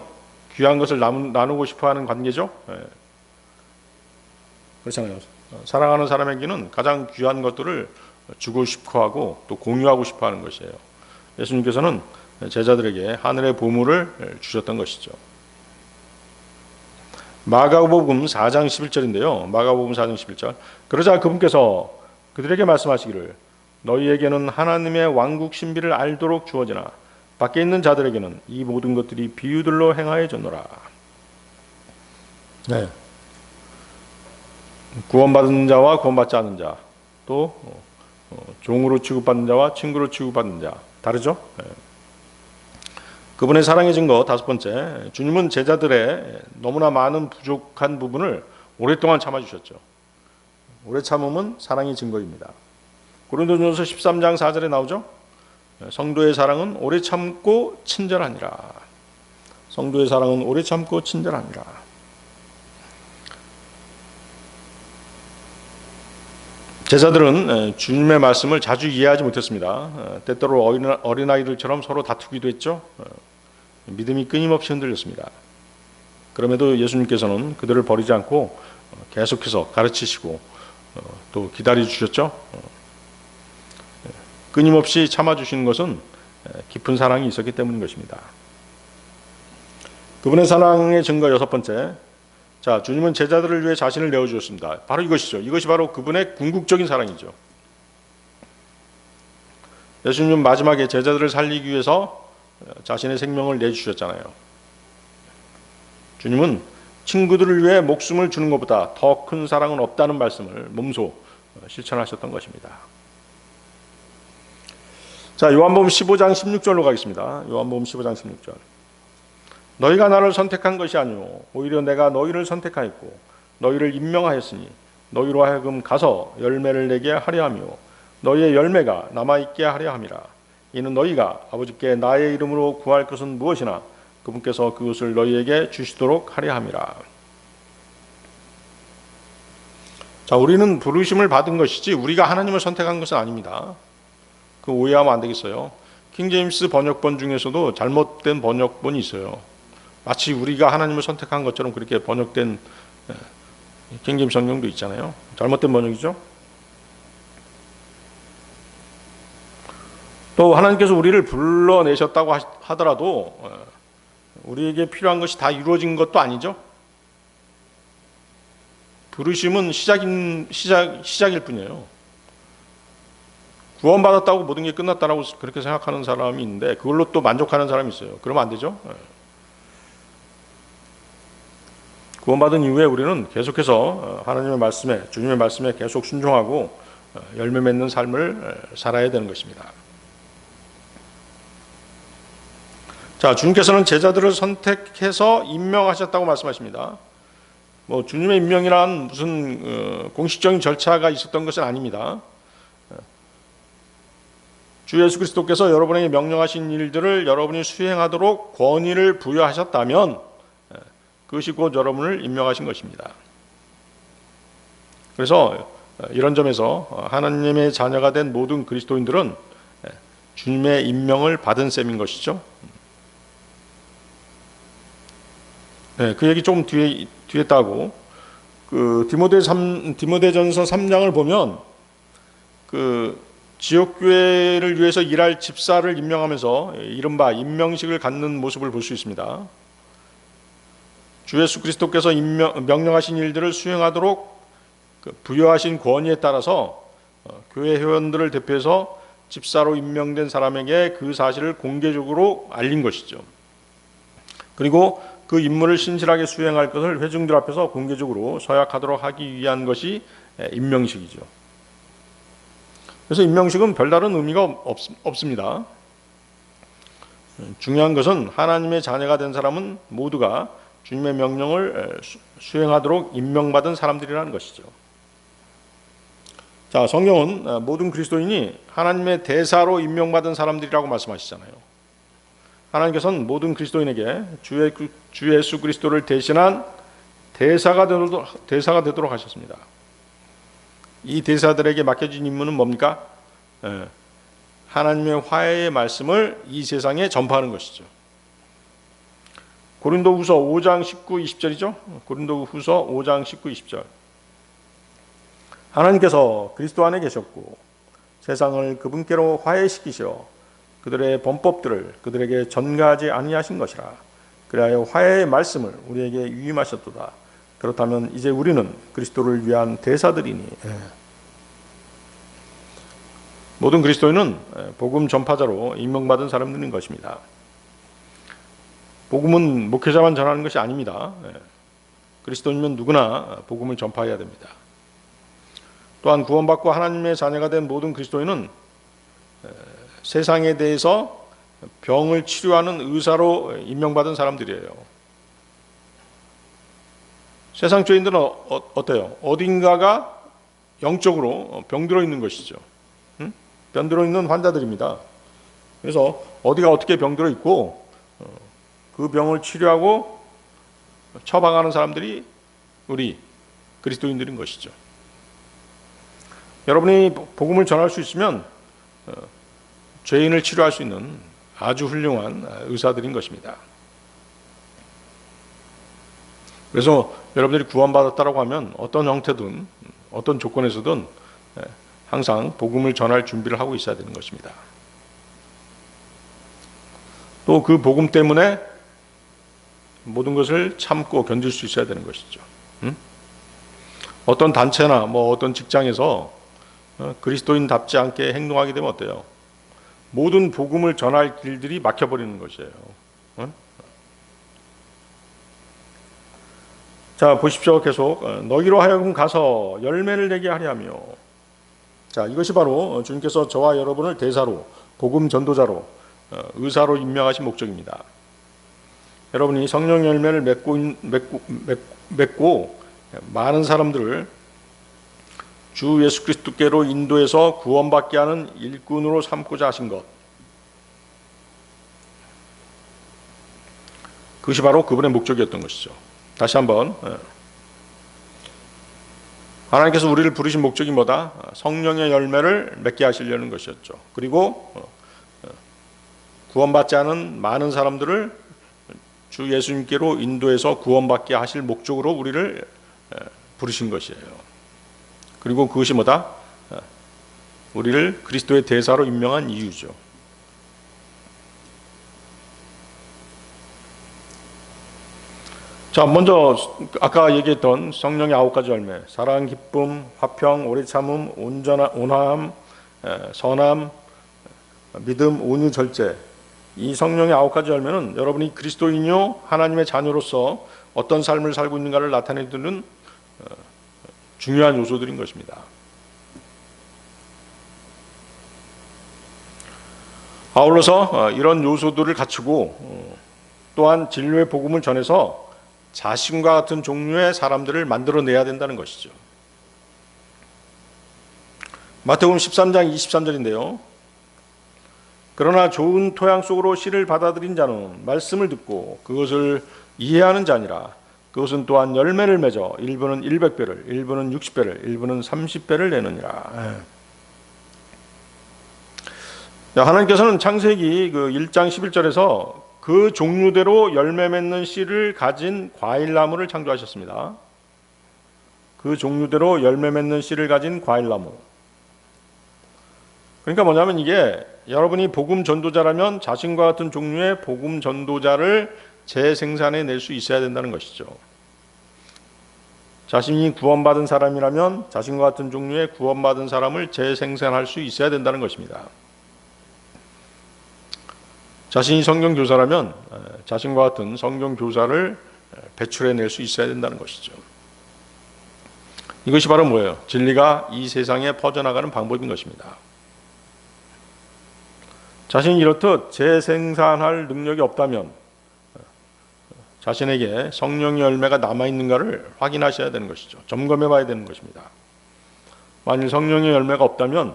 귀한 것을 나누고 싶어하는 관계죠. 그렇잖아요. 사랑하는 사람에게는 가장 귀한 것들을 주고 싶어하고 또 공유하고 싶어하는 것이에요. 예수님께서는 제자들에게 하늘의 보물을 주셨던 것이죠. 마가복음 4장 11절인데요. 마가복음 4장 11절. 그러자 그분께서 그들에게 말씀하시기를 너희에게는 하나님의 왕국 신비를 알도록 주어지나 밖에 있는 자들에게는 이 모든 것들이 비유들로 행하여 졌노라. 네. 구원받은 자와 구원받지 않은 자, 또 종으로 취급받는 자와 친구로 취급받는 자 다르죠? 네. 그분의 사랑의 증거 다섯 번째, 주님은 제자들의 너무나 많은 부족한 부분을 오랫동안 참아주셨죠. 오래 참음은 사랑의 증거입니다. 고린도전서 13장 4절에 나오죠. 성도의 사랑은 오래 참고 친절하니라. 성도의 사랑은 오래 참고 친절하니라. 제자들은 주님의 말씀을 자주 이해하지 못했습니다. 때때로 어린아이들처럼 서로 다투기도 했죠. 믿음이 끊임없이 흔들렸습니다. 그럼에도 예수님께서는 그들을 버리지 않고 계속해서 가르치시고 또 기다려 주셨죠. 끊임없이 참아주시는 것은 깊은 사랑이 있었기 때문인 것입니다. 그분의 사랑의 증거 여섯 번째, 자, 주님은 제자들을 위해 자신을 내어주셨습니다. 바로 이것이죠. 이것이 바로 그분의 궁극적인 사랑이죠. 예수님은 마지막에 제자들을 살리기 위해서 자신의 생명을 내주셨잖아요. 주님은 친구들을 위해 목숨을 주는 것보다 더 큰 사랑은 없다는 말씀을 몸소 실천하셨던 것입니다. 자, 요한복음 15장 16절로 가겠습니다. 요한복음 15장 16절. 너희가 나를 선택한 것이 아니오 오히려 내가 너희를 선택하였고 너희를 임명하였으니 너희로 하여금 가서 열매를 내게 하려 하며 너희의 열매가 남아있게 하려 함이라. 이는 너희가 아버지께 나의 이름으로 구할 것은 무엇이나 그분께서 그것을 너희에게 주시도록 하려 함이라. 자, 우리는 부르심을 받은 것이지 우리가 하나님을 선택한 것은 아닙니다. 그 오해하면 안 되겠어요. 킹제임스 번역본 중에서도 잘못된 번역본이 있어요. 마치 우리가 하나님을 선택한 것처럼 그렇게 번역된 킹제임스 성경도 있잖아요. 잘못된 번역이죠. 또 하나님께서 우리를 불러내셨다고 하더라도 우리에게 필요한 것이 다 이루어진 것도 아니죠. 부르심은 시작일 뿐이에요. 구원받았다고 모든 게 끝났다라고 그렇게 생각하는 사람이 있는데 그걸로 또 만족하는 사람이 있어요. 그러면 안 되죠. 구원받은 이후에 우리는 계속해서 하나님의 말씀에, 주님의 말씀에 계속 순종하고 열매 맺는 삶을 살아야 되는 것입니다. 자, 주님께서는 제자들을 선택해서 임명하셨다고 말씀하십니다. 뭐 주님의 임명이란 무슨 공식적인 절차가 있었던 것은 아닙니다. 주 예수 그리스도께서 여러분에게 명령하신 일들을 여러분이 수행하도록 권위를 부여하셨다면 그것이 곧 여러분을 임명하신 것입니다. 그래서 이런 점에서 하나님의 자녀가 된 모든 그리스도인들은 주님의 임명을 받은 셈인 것이죠. 네, 그 얘기 조금 뒤에 따고 그 디모데전서 3장을 보면 그 지역교회를 위해서 일할 집사를 임명하면서 이른바 임명식을 갖는 모습을 볼 수 있습니다. 주 예수 그리스도께서 명령하신 일들을 수행하도록 부여하신 권위에 따라서 교회 회원들을 대표해서 집사로 임명된 사람에게 그 사실을 공개적으로 알린 것이죠. 그리고 그 임무를 신실하게 수행할 것을 회중들 앞에서 공개적으로 서약하도록 하기 위한 것이 임명식이죠. 그래서 임명식은 별다른 의미가 없습니다. 중요한 것은 하나님의 자녀가 된 사람은 모두가 주님의 명령을 수행하도록 임명받은 사람들이라는 것이죠. 자, 성경은 모든 그리스도인이 하나님의 대사로 임명받은 사람들이라고 말씀하시잖아요. 하나님께서는 모든 그리스도인에게 주 예수 그리스도를 대신한 대사가 되도록 하셨습니다. 이 대사들에게 맡겨진 임무는 뭡니까? 하나님의 화해의 말씀을 이 세상에 전파하는 것이죠. 고린도후서 5장 19, 20절이죠. 고린도후서 5장 19, 20절. 하나님께서 그리스도 안에 계셨고 세상을 그분께로 화해시키셔 그들의 범법들을 그들에게 전가하지 아니하신 것이라. 그리하여 화해의 말씀을 우리에게 유임하셨도다. 그렇다면 이제 우리는 그리스도를 위한 대사들이니. 모든 그리스도인은 복음 전파자로 임명받은 사람들인 것입니다. 복음은 목회자만 전하는 것이 아닙니다. 그리스도인은 누구나 복음을 전파해야 됩니다. 또한 구원받고 하나님의 자녀가 된 모든 그리스도인은 세상에 대해서 병을 치료하는 의사로 임명받은 사람들이에요. 세상 죄인들은 어때요? 어딘가가 영적으로 병들어 있는 것이죠. 병들어 있는 환자들입니다. 그래서 어디가 어떻게 병들어 있고 그 병을 치료하고 처방하는 사람들이 우리 그리스도인들인 것이죠. 여러분이 복음을 전할 수 있으면 죄인을 치료할 수 있는 아주 훌륭한 의사들인 것입니다. 그래서 여러분들이 구원받았다고 하면 어떤 형태든 어떤 조건에서든 항상 복음을 전할 준비를 하고 있어야 되는 것입니다. 또 그 복음 때문에 모든 것을 참고 견딜 수 있어야 되는 것이죠. 어떤 단체나 어떤 직장에서 그리스도인답지 않게 행동하게 되면 어때요? 모든 복음을 전할 길들이 막혀버리는 것이에요. 자, 보십시오. 계속 너희로 하여금 가서 열매를 내게 하려 하며. 자, 이것이 바로 주님께서 저와 여러분을 대사로, 복음 전도자로, 의사로 임명하신 목적입니다. 여러분이 성령 열매를 맺고 많은 사람들을 주 예수 그리스도께로 인도해서 구원받게 하는 일꾼으로 삼고자 하신 것, 그것이 바로 그분의 목적이었던 것이죠. 다시 한번, 하나님께서 우리를 부르신 목적이 뭐다? 성령의 열매를 맺게 하시려는 것이었죠. 그리고 구원받지 않은 많은 사람들을 주 예수님께로 인도해서 구원받게 하실 목적으로 우리를 부르신 것이에요. 그리고 그것이 뭐다? 우리를 그리스도의 대사로 임명한 이유죠. 자, 먼저 아까 얘기했던 성령의 9가지 열매, 사랑, 기쁨, 화평, 오래 참음, 온화함, 선함, 믿음, 온유, 절제. 이 성령의 9가지 열매는 여러분이 그리스도인이요 하나님의 자녀로서 어떤 삶을 살고 있는가를 나타내주는 중요한 요소들인 것입니다. 아울러서 이런 요소들을 갖추고 또한 진리의 복음을 전해서 자신과 같은 종류의 사람들을 만들어내야 된다는 것이죠. 마태복음 13장 23절인데요. 그러나 좋은 토양 속으로 씨를 받아들인 자는 말씀을 듣고 그것을 이해하는 자니라. 그것은 또한 열매를 맺어 일부는 100배를, 일부는 60배를, 일부는 30배를 내느니라. 하나님께서는 창세기 1장 11절에서 그 종류대로 열매 맺는 씨를 가진 과일나무를 창조하셨습니다. 그 종류대로 열매 맺는 씨를 가진 과일나무. 그러니까 뭐냐면 이게 여러분이 복음 전도자라면 자신과 같은 종류의 복음 전도자를 재생산해낼 수 있어야 된다는 것이죠. 자신이 구원받은 사람이라면 자신과 같은 종류의 구원받은 사람을 재생산할 수 있어야 된다는 것입니다. 자신이 성경교사라면 자신과 같은 성경교사를 배출해낼 수 있어야 된다는 것이죠. 이것이 바로 뭐예요? 진리가 이 세상에 퍼져나가는 방법인 것입니다. 자신이 이렇듯 재생산할 능력이 없다면 자신에게 성령의 열매가 남아있는가를 확인하셔야 되는 것이죠. 점검해 봐야 되는 것입니다. 만일 성령의 열매가 없다면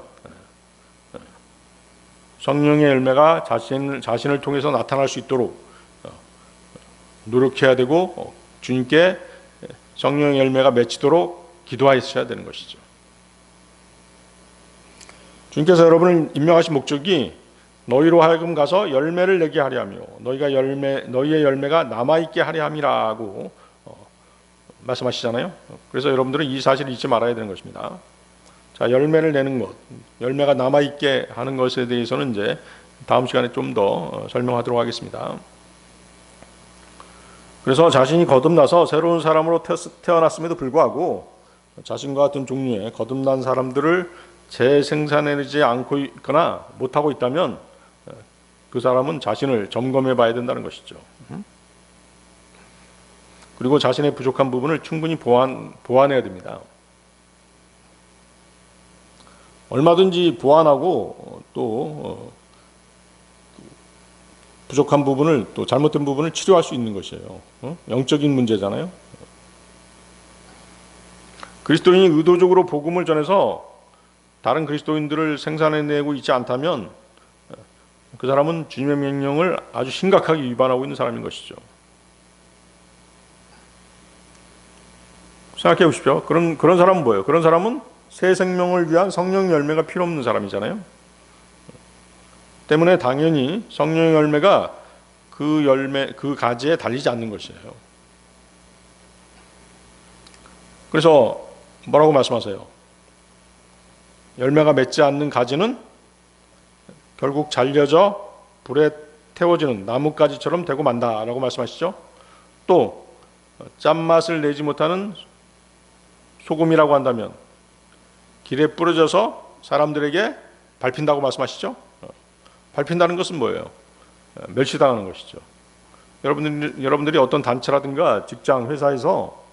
성령의 열매가 자신을 통해서 나타날 수 있도록 노력해야 되고 주님께 성령의 열매가 맺히도록 기도하셔야 되는 것이죠. 주님께서 여러분을 임명하신 목적이 너희로 하여금 가서 열매를 내게 하려 하며 너희의 열매가 남아있게 하려 함이라고 말씀하시잖아요. 그래서 여러분들은 이 사실을 잊지 말아야 되는 것입니다. 자, 열매를 내는 것, 열매가 남아있게 하는 것에 대해서는 이제 다음 시간에 좀 더 설명하도록 하겠습니다. 그래서 자신이 거듭나서 새로운 사람으로 태어났음에도 불구하고 자신과 같은 종류의 거듭난 사람들을 재생산해내지 않고 있거나 못하고 있다면 그 사람은 자신을 점검해 봐야 된다는 것이죠. 그리고 자신의 부족한 부분을 충분히 보완해야 됩니다. 얼마든지 보완하고 또 부족한 부분을 또 잘못된 부분을 치료할 수 있는 것이에요. 영적인 문제잖아요. 그리스도인이 의도적으로 복음을 전해서 다른 그리스도인들을 생산해내고 있지 않다면 그 사람은 주님의 명령을 아주 심각하게 위반하고 있는 사람인 것이죠. 생각해 보십시오. 그런 사람은 뭐예요? 그런 사람은 새 생명을 위한 성령 열매가 필요 없는 사람이잖아요. 때문에 당연히 성령의 열매가 그 가지에 달리지 않는 것이에요. 그래서 뭐라고 말씀하세요? 열매가 맺지 않는 가지는 결국 잘려져 불에 태워지는 나뭇가지처럼 되고 만다라고 말씀하시죠. 또 짠맛을 내지 못하는 소금이라고 한다면 길에 뿌려져서 사람들에게 밟힌다고 말씀하시죠. 밟힌다는 것은 뭐예요? 멸시당하는 것이죠. 여러분들이 어떤 단체라든가 직장, 회사에서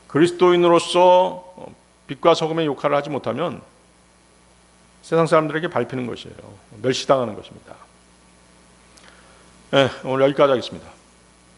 그리스도인으로서 빛과 소금의 역할을 하지 못하면 세상 사람들에게 밟히는 것이에요. 멸시당하는 것입니다. 네, 오늘 여기까지 하겠습니다.